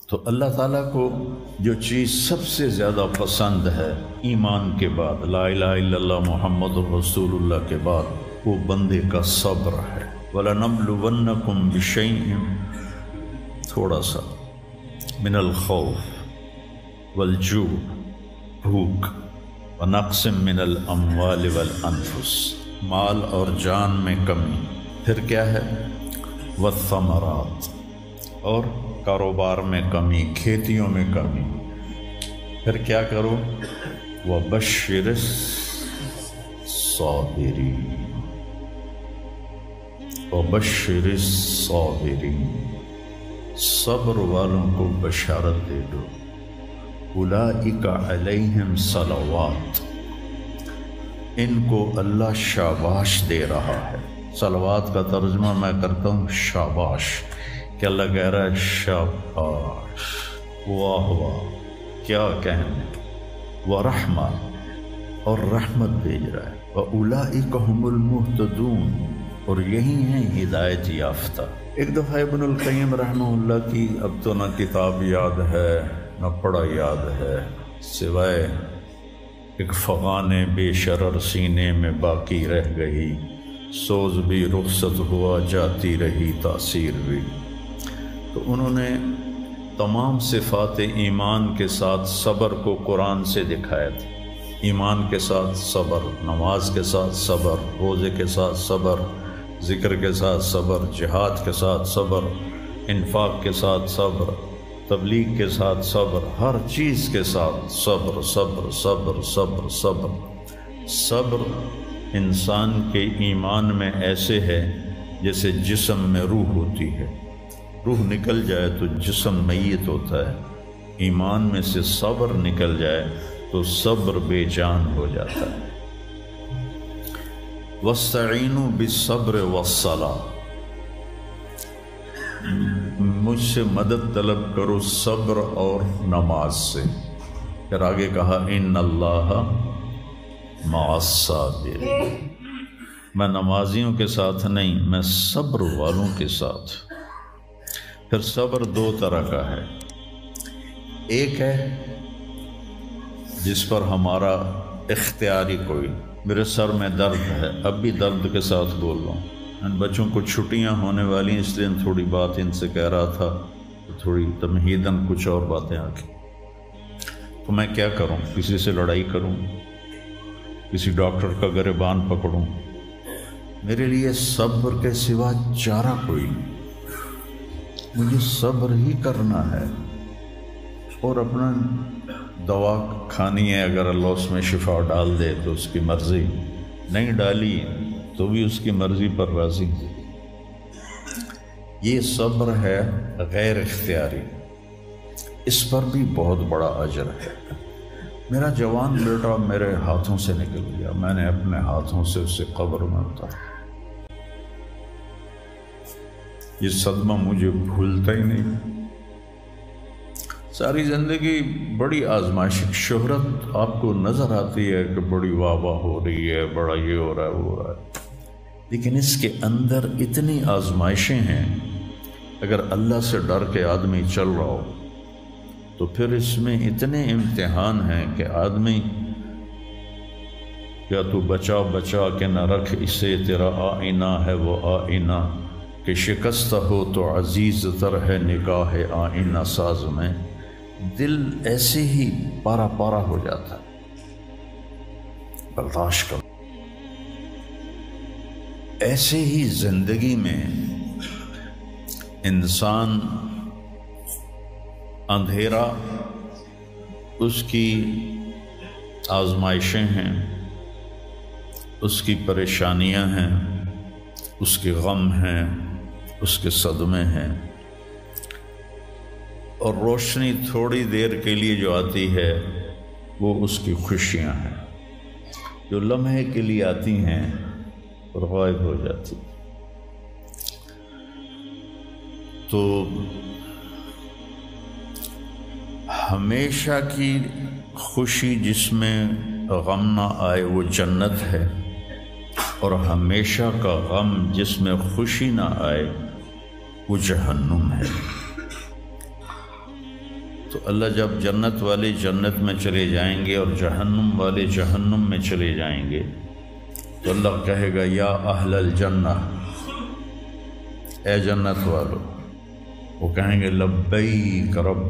تو اللہ تعالیٰ کو جو چیز سب سے زیادہ پسند ہے ایمان کے بعد، لا الہ الا اللہ محمد رسول اللہ کے بعد، وہ بندے کا صبر ہے۔ وَلَنَبْلُوَنَّكُمْ بِشَيْءٍ، تھوڑا سا، من الخوف والجوع، بھوک، ونقص من الاموال والانفس، مال اور جان میں کمی، پھر کیا ہے، والثمرات، اور کاروبار میں کمی، کھیتیوں میں کمی، پھر کیا کرو، وَبَشِّرِ الصَّابِرِينَ، وَبَشِّرِ الصَّابِرِينَ، صبر والوں کو بشارت دے دو۔ اولئک علیہم صلوات، ان کو اللہ شاباش دے رہا ہے۔ صلوات کا ترجمہ میں کرتا ہوں شاباش، کہ اللہ کہہ رہا ہے شاباش، واہ واہ، کیا کہنے، ورحمہ، اور رحمت بھیج رہا ہے، وَأُولَئِكَ هُمُ الْمُهْتَدُونَ، اور یہی ہیں ہدایت یافتہ۔ ایک دفعہ ابن القیم رحمہ اللہ کی اب تو نہ کتاب یاد ہے نہ پڑھا یاد ہے، سوائے ایک فغان بے شرر سینے میں باقی رہ گئی، سوز بھی رخصت ہوا جاتی رہی تاثیر بھی۔ تو انہوں نے تمام صفات ایمان کے ساتھ صبر کو قرآن سے دکھایا تھا۔ ایمان کے ساتھ صبر، نماز کے ساتھ صبر، روزے کے ساتھ صبر، ذکر کے ساتھ صبر، جہاد کے ساتھ صبر، انفاق کے ساتھ صبر، تبلیغ کے ساتھ صبر، ہر چیز کے ساتھ صبر صبر صبر صبر صبر۔ صبر انسان کے ایمان میں ایسے ہے جیسے جسم میں روح ہوتی ہے، روح نکل جائے تو جسم میت ہوتا ہے، ایمان میں سے صبر نکل جائے تو صبر بے جان ہو جاتا ہے۔ وَاسْتَعِینُوا بِالصَّبْرِ وَالصَّلَاةِ، مجھ سے مدد طلب کرو صبر اور نماز سے۔ پھر آگے کہا اِنَّ اللَّهَ مَعَ الصَّابِرِينَ، میں نمازیوں کے ساتھ نہیں، میں صبر والوں کے ساتھ۔ پھر صبر دو طرح کا ہے، ایک ہے جس پر ہمارا اختیاری کوئی، میرے سر میں درد ہے، اب بھی درد کے ساتھ بول رہا ہوں، ان بچوں کو چھٹیاں ہونے والی اس لیے تھوڑی بات ان سے کہہ رہا تھا، تھوڑی تمہیداً کچھ اور باتیں آ گئی، تو میں کیا کروں، کسی سے لڑائی کروں، کسی ڈاکٹر کا گریبان پکڑوں؟ میرے لیے صبر کے سوا چارہ کوئی نہیں، مجھے صبر ہی کرنا ہے، اور اپنا دوا کھانی ہے، اگر اللہ اس میں شفا ڈال دے تو اس کی مرضی، نہیں ڈالی تو بھی اس کی مرضی پر راضی۔ یہ صبر ہے غیر اختیاری، اس پر بھی بہت بڑا اجر ہے۔ میرا جوان بیٹا میرے ہاتھوں سے نکل گیا، میں نے اپنے ہاتھوں سے اسے قبر میں اتارا، یہ صدمہ مجھے بھولتا ہی نہیں۔ ساری زندگی بڑی آزمائش، شہرت آپ کو نظر آتی ہے کہ بڑی واہ واہ ہو رہی ہے، بڑا یہ ہو رہا ہے وہ ہو رہا ہے، لیکن اس کے اندر اتنی آزمائشیں ہیں، اگر اللہ سے ڈر کے آدمی چل رہا ہو تو پھر اس میں اتنے امتحان ہیں کہ آدمی یا تو بچا بچا کے نہ رکھ اسے، تیرا آئینہ ہے وہ آئینہ، کہ شکستہ ہو تو عزیز تر ہے نگاہ آئینہ ساز میں۔ دل ایسے ہی پارا پارا ہو جاتا ہے، برداشت کرو۔ ایسے ہی زندگی میں انسان اندھیرا اس کی آزمائشیں ہیں، اس کی پریشانیاں ہیں، اس کے غم ہیں، اس کے صدمے ہیں، اور روشنی تھوڑی دیر کے لیے جو آتی ہے وہ اس کی خوشیاں ہیں، جو لمحے کے لیے آتی ہیں اور غائب ہو جاتی۔ تو ہمیشہ کی خوشی جس میں غم نہ آئے وہ جنت ہے، اور ہمیشہ کا غم جس میں خوشی نہ آئے وہ جہنم ہے۔ تو اللہ جب جنت والے جنت میں چلے جائیں گے اور جہنم والے جہنم میں چلے جائیں گے تو اللہ کہے گا یا اہل الجنہ، اے جنت والو، وہ کہیں گے لبیک رب